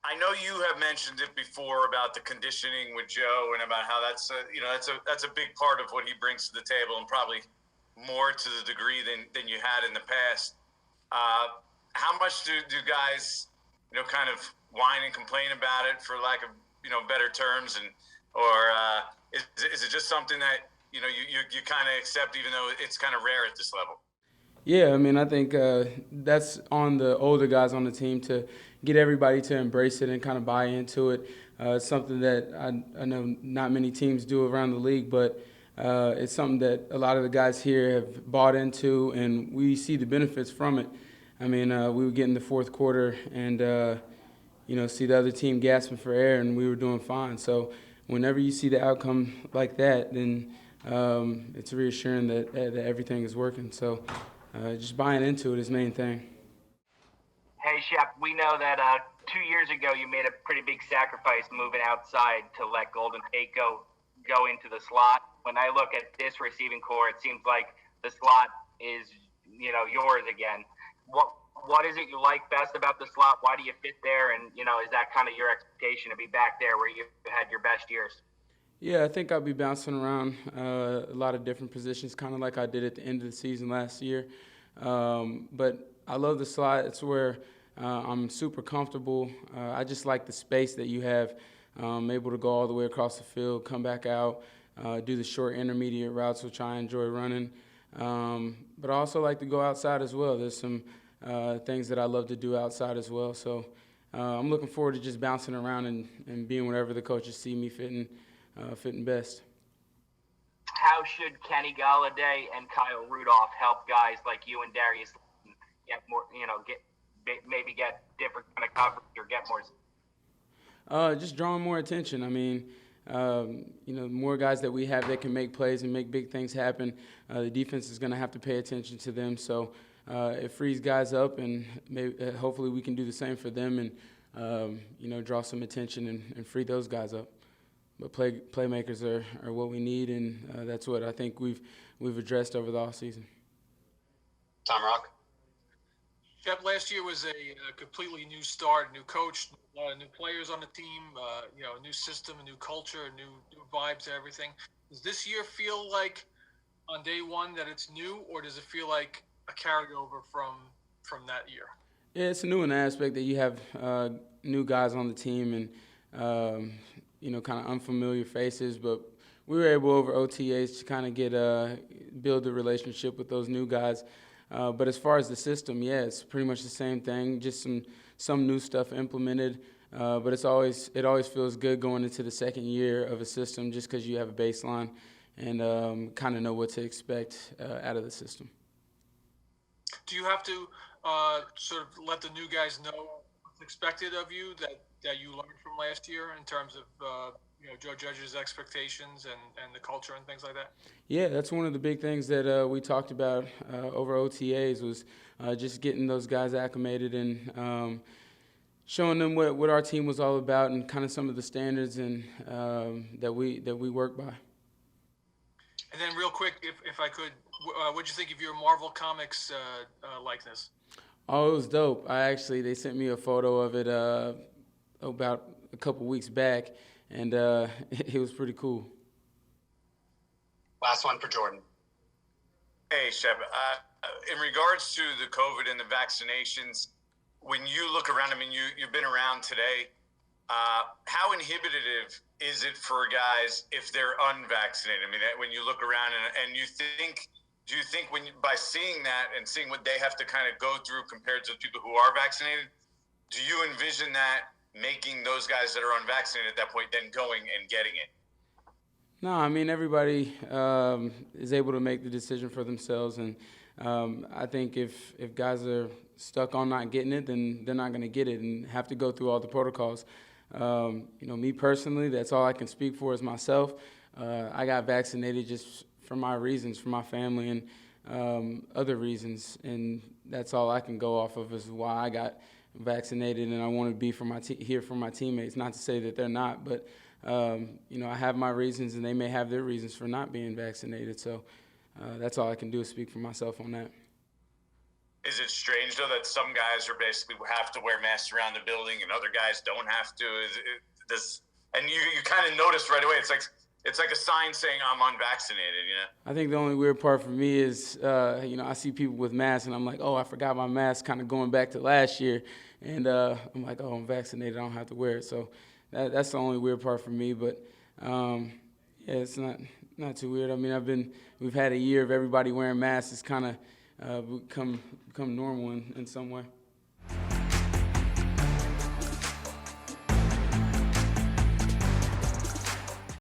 I know you have mentioned it before about the conditioning with Joe and about how that's a big part of what he brings to the table, and probably more to the degree than you had in the past. How much do guys kind of whine and complain about it, for lack of better terms, or is it just something that you kind of accept, even though it's kind of rare at this level? Yeah, I mean, I think that's on the older guys on the team to get everybody to embrace it and kind of buy into it. It's something that I know not many teams do around the league, but it's something that a lot of the guys here have bought into, and we see the benefits from it. I mean, we would get in the fourth quarter and, see the other team gasping for air, and we were doing fine. So whenever you see the outcome like that, then it's reassuring that everything is working. So just buying into it is the main thing. Hey, Shep, we know that 2 years ago you made a pretty big sacrifice moving outside to let Golden Tate go into the slot. When I look at this receiving core, it seems like the slot is yours again. What is it you like best about the slot? Why do you fit there? And is that kind of your expectation to be back there where you had your best years? Yeah, I think I'll be bouncing around a lot of different positions, kind of like I did at the end of the season last year. But I love the slot. It's where I'm super comfortable. I just like the space that you have. I'm able to go all the way across the field, come back out, do the short intermediate routes, which I enjoy running. But I also like to go outside as well. There's some things that I love to do outside as well. So I'm looking forward to just bouncing around and being wherever the coaches see me fitting best. How should Kenny Golladay and Kyle Rudolph help guys like you and Darius get more, get different kind of coverage or get more? Just drawing more attention. I mean, more guys that we have that can make plays and make big things happen. The defense is going to have to pay attention to them. So it frees guys up, and hopefully we can do the same for them and, draw some attention and free those guys up. But playmakers are what we need, and that's what I think we've addressed over the offseason. Tom Rock. Shep, last year was a completely new start, new coach, a lot of new players on the team, a new system, a new culture, new vibes to everything. Does this year feel like on day one that it's new, or does it feel like a carryover from that year? Yeah, it's new in the aspect that you have new guys on the team and kind of unfamiliar faces, but we were able over OTAs to kind of build a relationship with those new guys. But as far as the system, yeah, it's pretty much the same thing, just some new stuff implemented. But it always feels good going into the second year of a system, just because you have a baseline and kind of know what to expect out of the system. Do you have to sort of let the new guys know what's expected of you that you learned from last year in terms of Joe Judge's expectations and the culture and things like that? Yeah, that's one of the big things that we talked about over OTAs was just getting those guys acclimated and showing them what our team was all about and kind of some of the standards and that we work by. And then real quick, if I could, what'd you think of your Marvel Comics likeness? Oh, it was dope. They sent me a photo of it about a couple weeks back, and it was pretty cool. Last one for Jordan. Hey, Shep. In regards to the COVID and the vaccinations, when you look around, I mean, you've been around today. How inhibitive is it for guys if they're unvaccinated? I mean, when you look around and do you think by seeing that and seeing what they have to kind of go through compared to people who are vaccinated, do you envision that making those guys that are unvaccinated at that point then going and getting it? No, I mean, everybody is able to make the decision for themselves, and I think if guys are stuck on not getting it, then they're not going to get it and have to go through all the protocols. Me personally, that's all I can speak for is myself. I got vaccinated just for my reasons, for my family, and other reasons, and that's all I can go off of is why I got vaccinated, and I want to be here for my teammates. Not to say that they're not, but I have my reasons, and they may have their reasons for not being vaccinated. So that's all I can do is speak for myself on that. Is it strange though that some guys are basically have to wear masks around the building and other guys don't have to? And you kind of notice right away. It's like a sign saying I'm unvaccinated. You know. I think the only weird part for me is I see people with masks and I'm like, oh, I forgot my mask. Kind of going back to last year, and I'm like, oh, I'm vaccinated. I don't have to wear it. So that's the only weird part for me. But yeah, it's not too weird. I mean, we've had a year of everybody wearing masks. It's kind of become normal in some way.